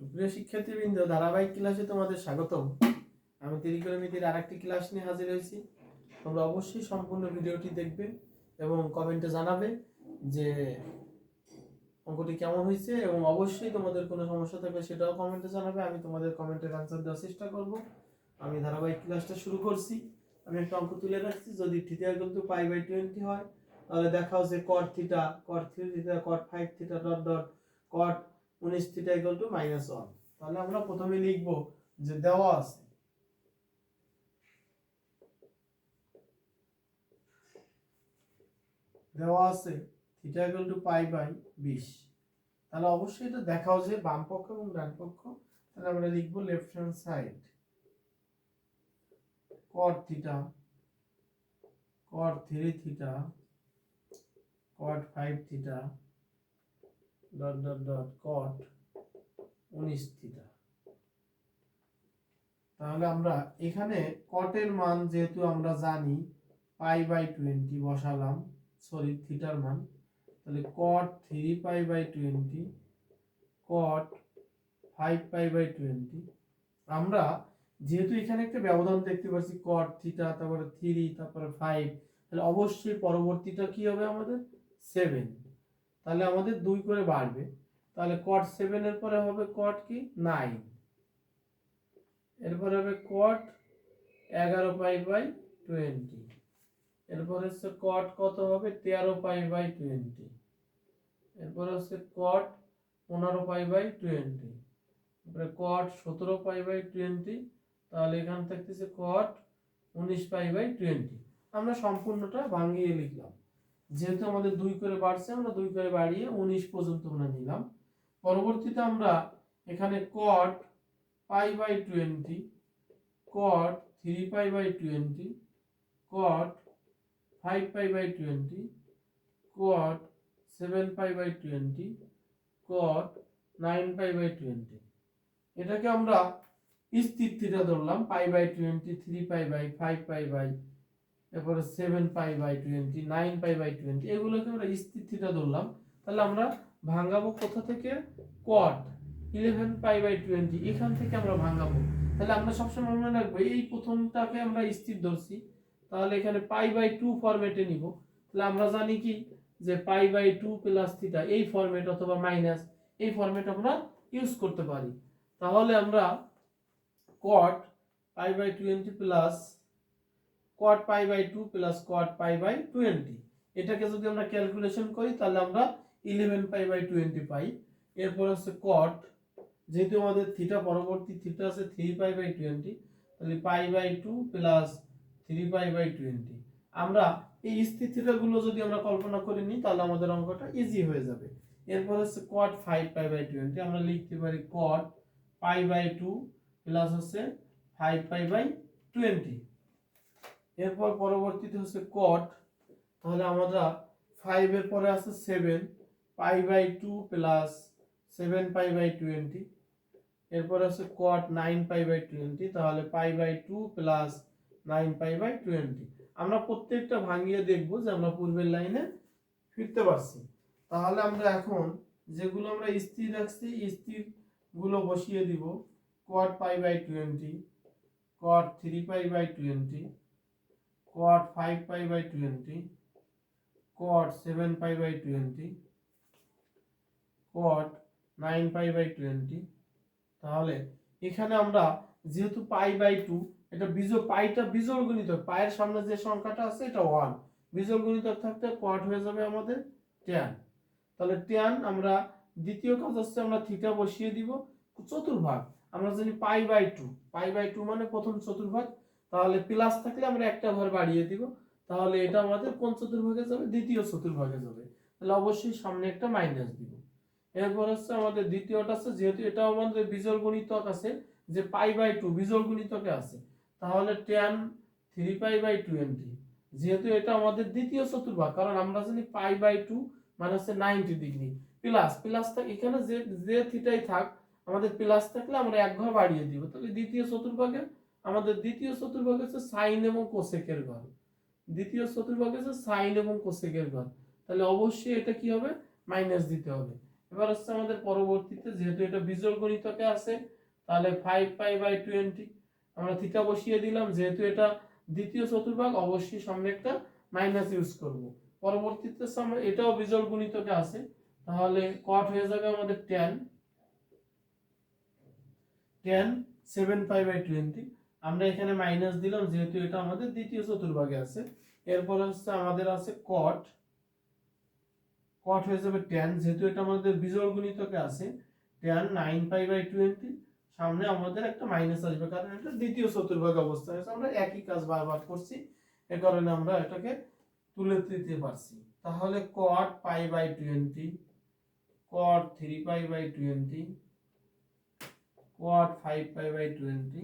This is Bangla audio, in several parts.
সুপ্রিয় শিক্ষার্থীবৃন্দ, ধারাবাহিক ক্লাসে তোমাদের স্বাগতম। আমি ত্রিকোণমিতির আরেকটি ক্লাস নিয়ে হাজির হয়েছি। তোমরা অবশ্যই সম্পূর্ণ ভিডিওটি দেখবে এবং কমেন্টে জানাবে যে অঙ্কটি কেমন হয়েছে, এবং অবশ্যই তোমাদের কোনো সমস্যা থাকলে সেটাও কমেন্টে জানাবে। আমি তোমাদের কমেন্টের আনসার দেওয়ার চেষ্টা করব। আমি ধারাবাহিক ক্লাসটা শুরু করছি। আমি একটা অঙ্ক তুলে রাখছি। যদি theta equal to pi by 20 হয়, তাহলে দেখাও যে cot theta, cot 3 theta, cot 5 theta dot dot cot 19 theta equal to -1। তাহলে আমরা প্রথমে লিখব যে দেওয়া আছে theta equal to pi by 20। তাহলে অবশ্যই এটা দেখাও যে বাম পক্ষ এবং ডান পক্ষ। তাহলে আমরা লিখব left hand side cot theta, cot 3 theta, cot 5 theta dot dot dot cot 19 theta. তাহলে আমরা এখানে cot এর মান যেহেতু আমরা জানি পাই বাই 20 বসালাম, সরি থিটার মান। তাহলে cot 3 pi by 20, cot 5 pi by 20। আমরা যেহেতু এখানে একটা ব্যবধান দেখতে পাচ্ছি cot থিটা, তারপরে 3, তারপরে 5, তাহলে অবশ্যই পরবর্তীটা কি হবে আমাদের 7। তাহলে আমাদের 2 করে বাড়বে। তাহলে cot 7 এর পরে হবে cot কি 9, এরপরে হবে cot 11 পাই বাই 20, এরপর হচ্ছে cot কত হবে 13 পাই বাই 20, এরপর হচ্ছে cot 15 পাই বাই 20, তারপরে cot 17 পাই বাই 20। তাহলে এখান থাকতেছে cot 19 পাই বাই 20। আমরা সম্পূর্ণটা ভাঙিয়ে লিখলাম। যেহেতু আমাদের 2 করে বাড়ছে, আমরা 2 করে বাড়িয়ে 19 পর্যন্ত আমরা নিলাম। পরবর্তীতে আমরা এখানে cot pi by 20, cot 3 pi by 20, cot 5 pi by 20, cot 7 pi by 20, cot 9 pi by 20। এটাকে আমরা স্থির থিটা ধরলাম, pi by 20, 3 pi by, 5 pi by, এরপরে 7 পাই বাই 20, 9 পাই বাই 20, এগুলোকে আমরা স্থির থিটা ধরলাম। তাহলে আমরা ভাঙাবো কোথা থেকে? cot 11 পাই বাই 20, এখান থেকে আমরা ভাঙাবো। তাহলে আমরা সবসময় মনে রাখবো এই প্রথমটাকে আমরা স্থির ধরছি, তাহলে এখানে পাই বাই 2 ফরম্যাটে নিব। তাহলে আমরা জানি কি যে পাই বাই 2 প্লাস থিটা এই ফরম্যাট অথবা মাইনাস এই ফরম্যাট আমরা ইউজ করতে পারি। তাহলে আমরা cot pi by 20 plus cot pi by 2 plus cot pi by 20, এটাকে যদি আমরা ক্যালকুলেশন করি তাহলে আমরা 11 পাই বাই 20 পাই। এরপর হচ্ছে cot, যেহেতু আমাদের থিটা পরবর্তী থিটা আছে 3 পাই বাই 20, তাহলে pi by 2 plus 3 pi by 20। আমরা এই স্থির থিটাগুলো যদি আমরা কল্পনা করে নিই তাহলে আমাদের অঙ্কটা ইজি হয়ে যাবে। এরপর হচ্ছে cot 5 পাই বাই 20, আমরা লিখতে পারি cot পাই বাই 2 প্লাস হচ্ছে 5 পাই বাই 20। এরপর পরবর্তীতে হচ্ছে cot, তাহলে আমরা 5 এর পরে আছে 7 pi by 2 plus 7 pi by 20, এরপর আছে cot 9 পাই বাই 20, তাহলে pi by 2 plus 9 pi by 20। আমরা প্রত্যেকটা ভাঙিয়ে দেখব যে আমরা পূর্বের লাইনে ফিরতে পারছি। তাহলে আমরা এখন যেগুলো আমরা স্থির রাখছি স্থির গুলো বসিয়ে দিব। cot pi by 20, cot 3 pi by 20, cot 5 pi by 20, cot 7 pi by 20, cot 9 pi by 20। তাহলে এখানে আমরা যেহেতু পাই বাই 2, এটা বিজোড়, পাইটা বিজোড় গুণিতক, পায়ের সামনে যে সংখ্যাটা আছে এটা 1, বিজোড় গুণিতক থাকতে cot হয়ে যাবে আমাদের tan। তাহলে tan আমরা দ্বিতীয় কাজ হচ্ছে আমরা থিটা বসিয়ে দিব চতুর্ভাগ। আমরা জানি পাই বাই 2, পাই বাই 2 মানে প্রথম চতুর্ভাগ। তাহলে প্লাস থাকলে আমরা একটা ঘর বাড়িয়ে দিব, তাহলে এটা আমাদের কোন চতুর্ভাগে যাবে? দ্বিতীয় চতুর্ভাগে যাবে। তাহলে অবশ্যই সামনে একটা মাইনাস দিব। এরপর হচ্ছে আমাদের দ্বিতীয়টা আছে, যেহেতু এটা আমাদের বিজোড় গুণিতক আছে যে পাই বাই 2 বিজোড় গুণিতকে আছে, তাহলে tan 3 পাই বাই 20, যেহেতু এটা আমাদের দ্বিতীয় চতুর্ভাগ, কারণ আমরা জানি পাই বাই 2 মানে হচ্ছে 90 ডিগ্রি, প্লাস প্লাস থাক এখানে যে যে থিটাই থাক আমাদের প্লাস থাকলে আমরা এক ঘর বাড়িয়ে দিব। তাহলে দ্বিতীয় চতুর্ভাগে আমাদের দ্বিতীয় চতুর্ভাগে হচ্ছে সাইন এবং কোসেকের ঘর, দ্বিতীয় চতুর্ভাগে হচ্ছে সাইন এবং কোসেকের ঘর। তাহলে অবশ্যই এটা কি হবে? মাইনাস দিতে হবে। এবার হচ্ছে আমাদের পরবর্তীতে যেহেতু এটা বিজোড় গুণিতকে আছে, তাহলে 5π/20 আমরা থিটা বসিয়ে দিলাম। যেহেতু এটা দ্বিতীয় চতুর্ভাগ, অবশ্যই সামনে একটা মাইনাস ইউজ করব। পরবর্তীতে সামনে এটাও বিজোড় গুণিতকে আছে, তাহলে কট হয়ে যাবে আমাদের tan 7π/20। আমরা এখানে মাইনাস দিলাম যেহেতু এটা আমাদের দ্বিতীয় চতুর্ভাগে আছে। এরপর হচ্ছে আমাদের আছে কট হয়ে যাবে tan, যেহেতু এটা আমাদের বিজোড় গুণিতকে আছে, tan 9π/20। সামনে আমাদের একটা মাইনাস আসবে কারণ এটা দ্বিতীয় চতুর্ভাগ অবস্থায় আছে। আমরা একই কাজ বারবার করছি, এ কারণে আমরা এটাকে তুলে দিতে পারছি। তাহলে cot π/20, cot 3π/20, cot 5π/20,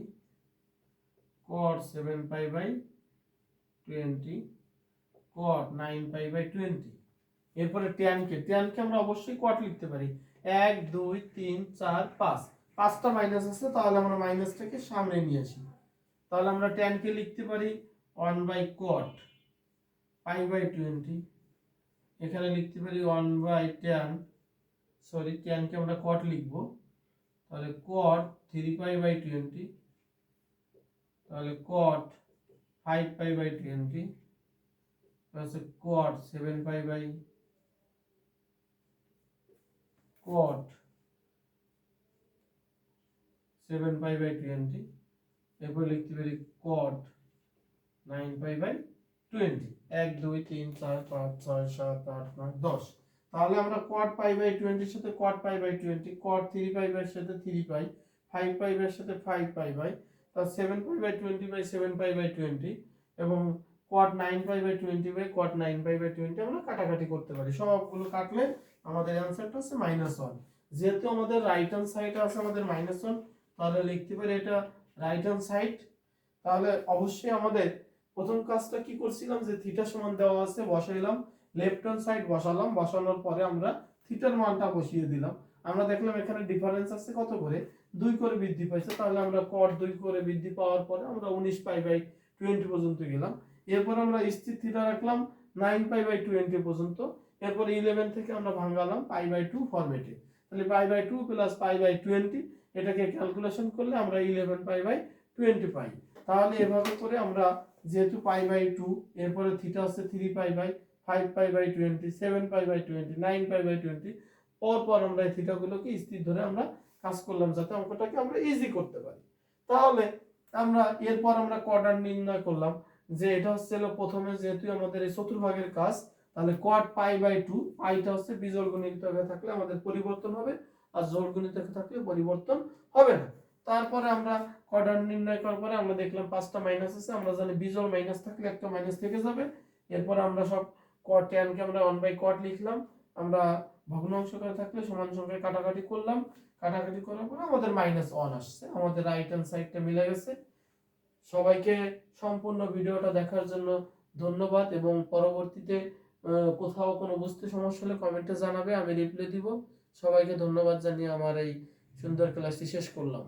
cot 7π/20, cot 9π/20। এরপরে tan কে আমরা অবশ্যই cot লিখতে পারি। 1 2 3 4 5, পাঁচটা মাইনাস আছে, তাহলে আমরা মাইনাসটাকে সামনে নিয়ে আসি। তাহলে আমরা tan কে লিখতে পারি 1/cot π/20। এখানে লিখতে পারি 1/tan, সরি tan কে আমরা cot লিখব, তাহলে cot 3π/20, তাহলে cot 5π/20, প্লাস cot 7π/20, cot 7π/20। এরপর লিখতে পারি cot 9π/20। 1 2 3 4 5 6 7 8 9 10। তাহলে আমরা cot π/20 এর সাথে cot π/20, cot 3π এর সাথে 3π, 5π এর সাথে 5π, তার 7π/20/7π/20 এবং cot 9π/20/cot 9π/20 আমরা কাটাকাটি করতে পারি। সবগুলো কাটলে আমাদের অ্যানসারটা হচ্ছে -1। যেহেতু আমাদের রাইট হ্যান্ড সাইডে আছে আমাদের -1, তাহলে লিখতে পারি এটা রাইট হ্যান্ড সাইড। তাহলে অবশ্যই আমাদের প্রথম কাজটা কি করছিলাম, যে থিটা সমান দেওয়া আছে বসাইলাম, লেফট হ্যান্ড সাইড বসালাম, বসানোর পরে আমরা থিটার মানটা বসিয়ে দিলাম। আমরা দেখলাম এখানে ডিফারেন্স আছে কত করে, 2 করে বৃদ্ধি পাইছে, তাহলে আমরা cot 2 করে বৃদ্ধি পাওয়ার পরে আমরা 19π/20 পর্যন্ত গেলাম। এরপর আমরা স্থির থিটা রাখলাম 9π/20 পর্যন্ত। এরপর 11 থেকে আমরা ভাঙালাম π/2 ফরম্যাটে, তাহলে π/2 প্লাস π/20, এটাকে ক্যালকুলেশন করলে আমরা 11π/20 পাই। তাহলে এভাবে করে আমরা যেহেতু π/2, এরপরে থিটা হচ্ছে 3π, 5π/20, 7π/20, 9π/20, পর আমরা এই থিটাগুলোকে স্থির ধরে আমরা কাজ করলাম যাতে অঙ্কটাকে আমরা ইজি করতে পারি। তাহলে আমরা এরপর আমরা কোয়াড্রান্ট নির্ণয় করলাম, যে এটা হচ্ছে প্রথমে যেহেতু আমাদের এই চতুর্ভাগের কাজ, তাহলে cot π/2, পাইটা হচ্ছে বিজোড় গুণিতকে থাকলে আমাদের পরিবর্তন হবে, আর জোড় গুণিতকে থাকলে পরিবর্তন হবে না। তারপরে আমরা কোয়াড্রান্ট নির্ণয় করার পরে আমরা দেখলাম 5টা মাইনাস আছে, আমরা জানি বিজোড় মাইনাস থাকলে একটা মাইনাস থেকে যাবে। এরপর আমরা সব cot tan কে আমরা 1/cot লিখলাম, আমরা ভগ্নাংশ করে থাকলে সমান সংখ্যায় কাটাকাটি করলাম, কাটাকাটি করার পরে আমাদের -1 আসছে, আমাদের রাইট হ্যান্ড সাইডটা মিলে গেছে। সবাইকে সম্পূর্ণ ভিডিওটা দেখার জন্য ধন্যবাদ, এবং পরবর্তীতে কোথাও কোনো বুঝতে সমস্যা হলে কমেন্টে জানাবে, আমি রিপ্লাই দিব। সবাইকে ধন্যবাদ জানিয়ে আমার এই সুন্দর ক্লাসটি শেষ করলাম।